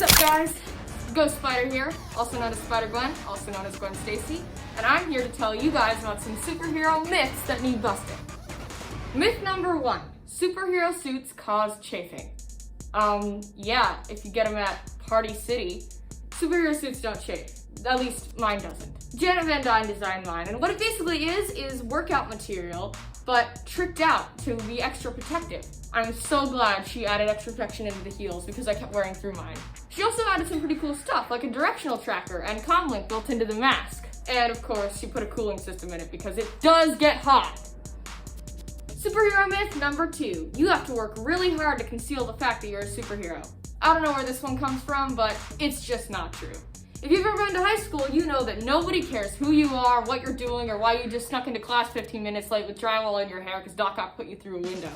up, guys? Ghost Spider here, also known as Spider-Gwen, also known as Gwen Stacey, and I'm here to tell you guys about some superhero myths that need busting. Myth number 1, superhero suits cause chafing. Yeah, if you get them at Party City, superhero suits don't chafe. At least mine doesn't. Janet Van Dyne designed mine, and what it basically is workout material, but tricked out to be extra protective. I'm so glad she added extra protection into the heels because I kept wearing through mine. She also added some pretty cool stuff, like a directional tracker and comlink built into the mask. And of course, she put a cooling system in it because it does get hot. Superhero myth number 2. You have to work really hard to conceal the fact that you're a superhero. I don't know where this one comes from, but it's just not true. If you've ever been to high school, you know that nobody cares who you are, what you're doing, or why you just snuck into class 15 minutes late with drywall in your hair because Doc Ock put you through a window.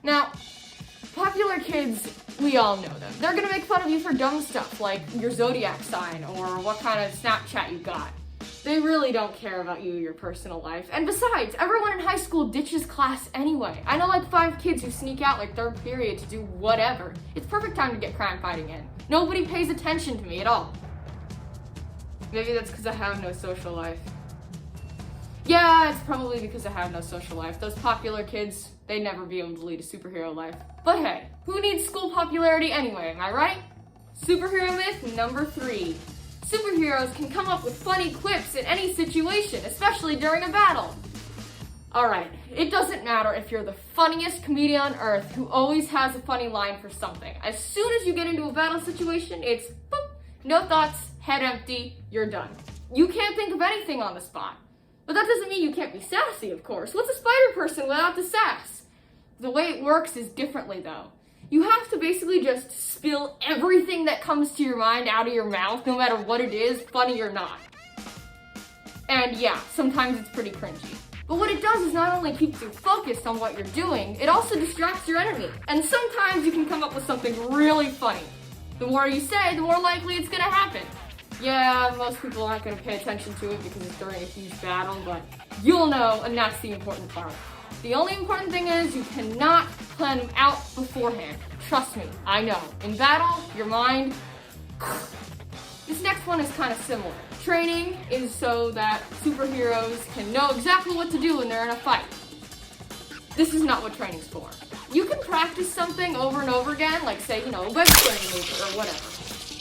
Now, popular kids, we all know them. They're gonna make fun of you for dumb stuff like your zodiac sign or what kind of Snapchat you got. They really don't care about you or your personal life. And besides, everyone in high school ditches class anyway. I know like 5 kids who sneak out like 3rd period to do whatever. It's perfect time to get crime fighting in. Nobody pays attention to me at all. Maybe that's because I have no social life. Yeah, it's probably because I have no social life. Those popular kids, they'd never be able to lead a superhero life. But hey, who needs school popularity anyway, am I right? Superhero myth number 3. Superheroes can come up with funny quips in any situation, especially during a battle. Alright, it doesn't matter if you're the funniest comedian on earth who always has a funny line for something. As soon as you get into a battle situation, it's boop, no thoughts, head empty, you're done. You can't think of anything on the spot. But that doesn't mean you can't be sassy, of course. What's a spider person without the sass? The way it works is differently, though. You have to basically just spill everything that comes to your mind out of your mouth, no matter what it is, funny or not. And yeah, sometimes it's pretty cringy. But what it does is not only keeps you focused on what you're doing, it also distracts your enemy. And sometimes you can come up with something really funny. The more you say, the more likely it's gonna happen. Yeah, most people aren't going to pay attention to it because it's during a huge battle, but you'll know, and that's the important part. The only important thing is you cannot plan them out beforehand. Trust me, I know. In battle, your mind... This next one is kind of similar. Training is so that superheroes can know exactly what to do when they're in a fight. This is not what training's for. You can practice something over and over again, like say, a web slinging maneuver or whatever.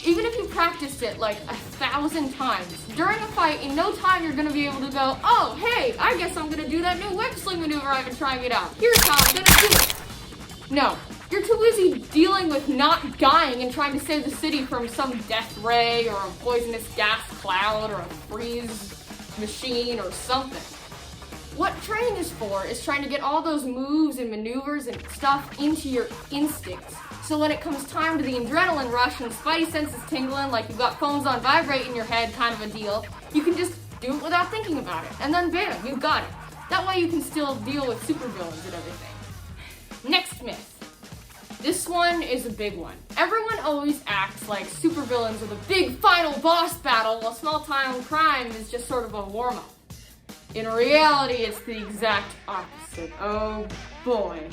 Even if you practiced it like 1,000 times, during a fight, in no time you're gonna be able to go, oh, hey, I guess I'm gonna do that new web sling maneuver I've been trying it out. Here's how I'm gonna do it. No, you're too busy dealing with not dying and trying to save the city from some death ray or a poisonous gas cloud or a freeze machine or something. What training is for is trying to get all those moves and maneuvers and stuff into your instincts. So when it comes time to the adrenaline rush and spidey senses tingling like you've got phones on vibrate in your head kind of a deal, you can just do it without thinking about it. And then bam, you've got it. That way you can still deal with supervillains and everything. Next myth. This one is a big one. Everyone always acts like supervillains are the big final boss battle while small-town crime is just sort of a warm-up. In reality, it's the exact opposite. Oh boy.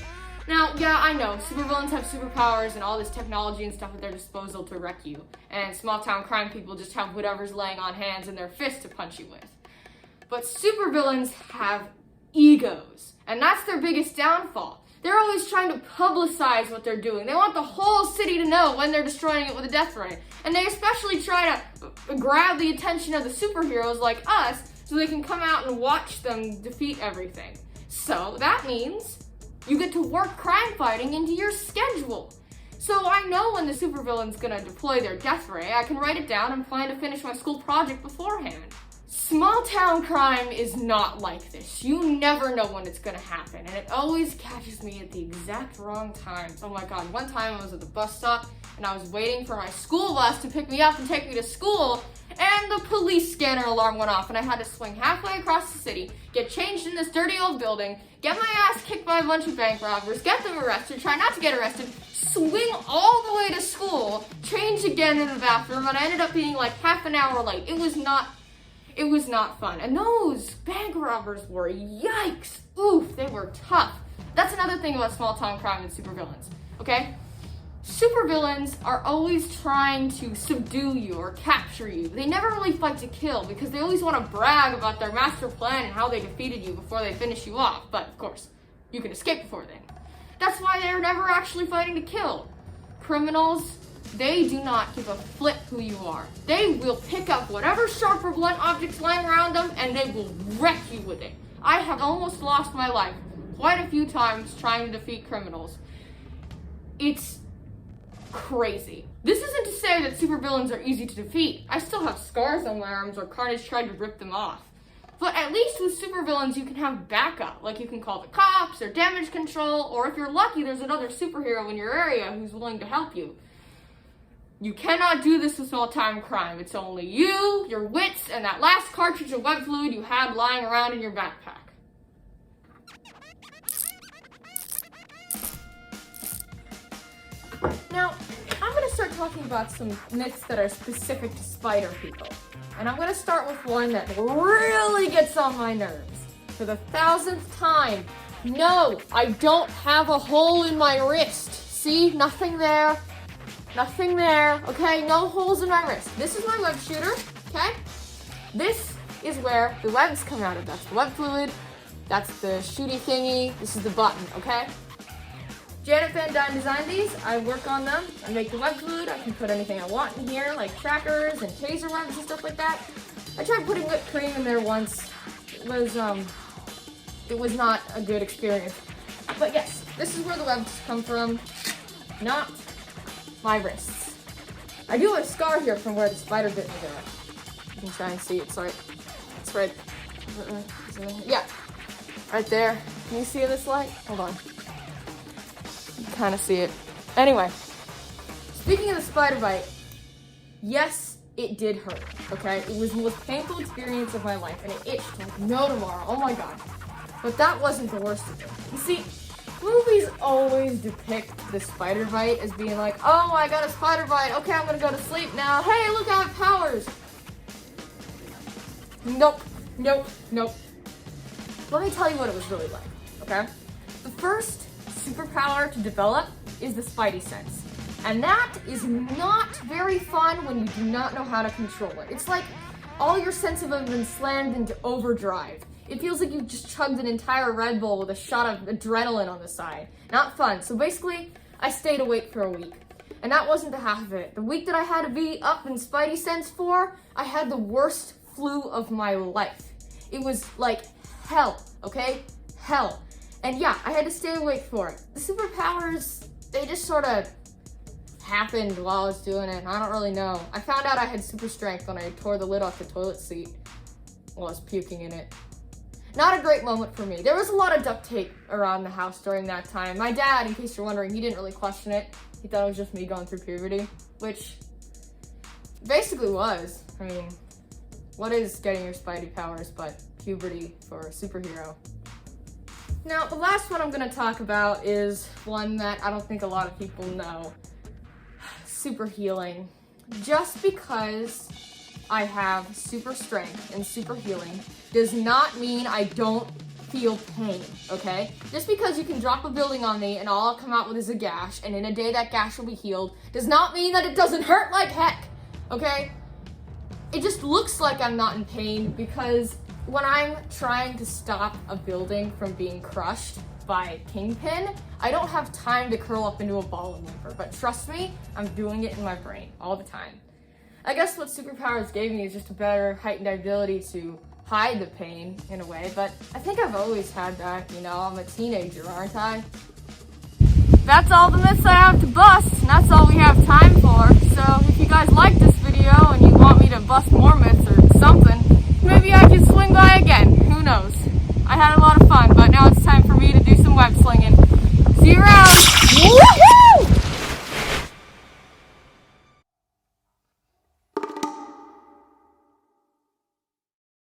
Now, yeah, I know, supervillains have superpowers and all this technology and stuff at their disposal to wreck you, and small-town crime people just have whatever's laying on hands and their fists to punch you with. But supervillains have egos, and that's their biggest downfall. They're always trying to publicize what they're doing. They want the whole city to know when they're destroying it with a death ray, and they especially try to grab the attention of the superheroes like us so they can come out and watch them defeat everything. So that means you get to work crime fighting into your schedule. So I know when the supervillain's gonna deploy their death ray, I can write it down and plan to finish my school project beforehand. Small town crime is not like this. You never know when it's gonna happen, and it always catches me at the exact wrong times. Oh my god, one time I was at the bus stop and I was waiting for my school bus to pick me up and take me to school, and the police scanner alarm went off and I had to swing halfway across the city, get changed in this dirty old building, get my ass kicked by a bunch of bank robbers, get them arrested, try not to get arrested, swing all the way to school, change again in the bathroom, and I ended up being like half an hour late. It was not fun. And those bank robbers were, yikes, oof, they were tough. That's another thing about small town crime and supervillains, okay? Supervillains are always trying to subdue you or capture you. They never really fight to kill because they always want to brag about their master plan and how they defeated you before they finish you off. But of course, you can escape before then. That's why they're never actually fighting to kill. Criminals, they do not give a flip who you are. They will pick up whatever sharp or blunt objects lying around them and they will wreck you with it. I have almost lost my life quite a few times trying to defeat criminals. It's crazy. This isn't to say that supervillains are easy to defeat. I still have scars on my arms where Carnage tried to rip them off. But at least with supervillains you can have backup, like you can call the cops or damage control, or if you're lucky there's another superhero in your area who's willing to help you. You cannot do this with small-time crime. It's only you, your wits, and that last cartridge of web fluid you had lying around in your backpack. Now, I'm going to start talking about some myths that are specific to spider people. And I'm going to start with one that really gets on my nerves. For the 1000th time, no, I don't have a hole in my wrist. See? Nothing there. Nothing there. Okay? No holes in my wrist. This is my web shooter. Okay? This is where the webs come out of. That's the web fluid. That's the shooty thingy. This is the button. Okay? Janet Van Dyne designed these. I work on them. I make the web fluid. I can put anything I want in here, like trackers and taser webs and stuff like that. I tried putting whipped cream in there once. It was not a good experience. But yes, this is where the webs come from, not my wrists. I do have a scar here from where the spider bit me there. You can try and see it. Sorry, it's right. Yeah, right there. Can you see this light? Hold on. Kind of see it. Anyway, speaking of the spider bite, yes, it did hurt, okay? It was the most painful experience of my life, and it itched like no tomorrow. Oh my god. But that wasn't the worst of it. You see, movies always depict the spider bite as being like, oh, I got a spider bite. Okay, I'm gonna go to sleep now. Hey, look, I have powers. Nope, nope, nope. Let me tell you what it was really like, okay? The first superpower to develop is the Spidey sense. And that is not very fun when you do not know how to control it. It's like all your senses have been slammed into overdrive. It feels like you just chugged an entire Red Bull with a shot of adrenaline on the side. Not fun. So basically, I stayed awake for a week. And that wasn't the half of it. The week that I had to be up in Spidey sense for, I had the worst flu of my life. It was like hell, okay? Hell. And yeah, I had to stay awake for it. The superpowers, they just sort of happened while I was doing it. I don't really know. I found out I had super strength when I tore the lid off the toilet seat while I was puking in it. Not a great moment for me. There was a lot of duct tape around the house during that time. My dad, in case you're wondering, he didn't really question it. He thought it was just me going through puberty, which basically was. I mean, what is getting your Spidey powers but puberty for a superhero? Now, the last one I'm going to talk about is one that I don't think a lot of people know. Super healing. Just because I have super strength and super healing does not mean I don't feel pain, okay? Just because you can drop a building on me and all I'll come out with is a gash, and in a day that gash will be healed, does not mean that it doesn't hurt like heck, okay? It just looks like I'm not in pain because when I'm trying to stop a building from being crushed by Kingpin, I don't have time to curl up into a ball of whimper, but trust me, I'm doing it in my brain all the time. I guess what superpowers gave me is just a better heightened ability to hide the pain in a way, but I think I've always had that, you know, I'm a teenager, aren't I? That's all the myths I have to bust, and that's all we have time for. So if you guys like this video and you want me to bust more myths or something, maybe I can swing by again. Who knows? I had a lot of fun, but now it's time for me to do some web slinging.